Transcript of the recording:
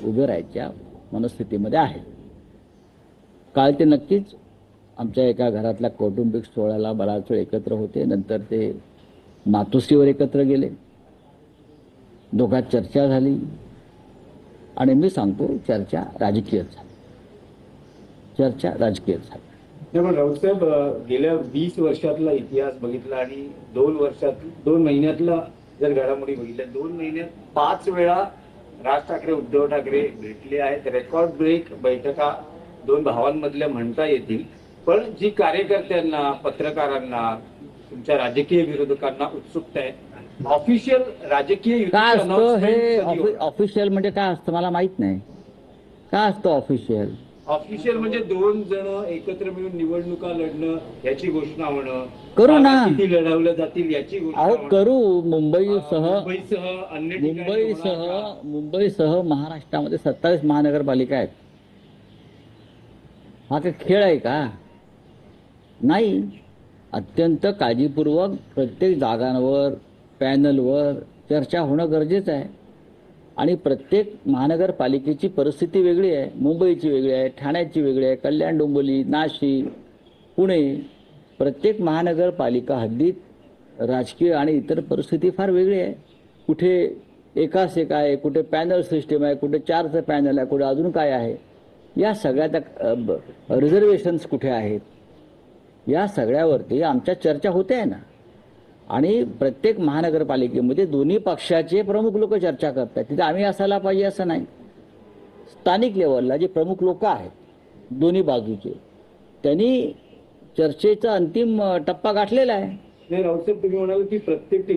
उभे राहायच्या मनस्थितीमध्ये आहेत. काल ते नक्कीच आमच्या एका घरातल्या कौटुंबिक सोहळ्याला बराच वेळ एकत्र होते. नंतर ते मातोश्रीवर एकत्र गेले, दोघात चर्चा झाली आणि मी सांगतो चर्चा राजकीय झाली. चर्चा राजकीय झाली. पण राऊतसाहेब, गेल्या 20 वर्षातला इतिहास बघितला आणि 2 महिन्यातला जर घडामोडी बघितल्या, 2 महिन्यात 5 वेळा राज ठाकरे उद्धव ठाकरे भेटले आहेत. रेकॉर्ड ब्रेक बैठका दोन भावांमधल्या म्हणता येतील. पण जी कार्यकर्त्यांना, पत्रकारांना, तुमच्या राजकीय विरोधकांना उत्सुकता आहे, ऑफिशियल राजकीय काय असतं हे ऑफिशियल म्हणजे काय असतं मला माहित नाही. काय असतं ऑफिशियल? ऑफिशियल म्हणजे 2 जण एकत्र मिळून निवडणुका लढणं याची घोषणा होणं, करू ना, किती लढवल्या जातील याची घोषणा होणं. करू. मुंबईसह महाराष्ट्रामध्ये 27 महानगरपालिका आहेत. हा काही खेळ आहे का? नाही. अत्यंत काळजीपूर्वक प्रत्येक जागांवर, पॅनलवर चर्चा होणं गरजेचं आहे. आणि प्रत्येक महानगरपालिकेची परिस्थिती वेगळी आहे. मुंबईची वेगळी आहे, ठाण्याची वेगळी आहे, कल्याण, डोंबिवली, नाशिक, पुणे, प्रत्येक महानगरपालिका हद्दीत राजकीय आणि इतर परिस्थिती फार वेगळी आहे. कुठे एकास एक आहे, कुठे पॅनल सिस्टीम आहे, कुठे 4चं पॅनल आहे, कुठे अजून काय आहे. या सगळ्या रिझर्वेशन्स कुठे आहेत, या सगळ्यावरती आमच्या चर्चा होते आहे ना. आणि प्रत्येक महानगरपालिकेमध्ये दोन्ही पक्षाचे प्रमुख लोक चर्चा करतात. तिथे आम्ही असायला पाहिजे असं नाही. स्थानिक लेवलला जे प्रमुख लोक आहेत दोन्ही बाजूचे, त्यांनी चर्चेचा अंतिम टप्पा गाठलेला आहे. राऊतसाहेब, तुम्ही म्हणाल की प्रत्येक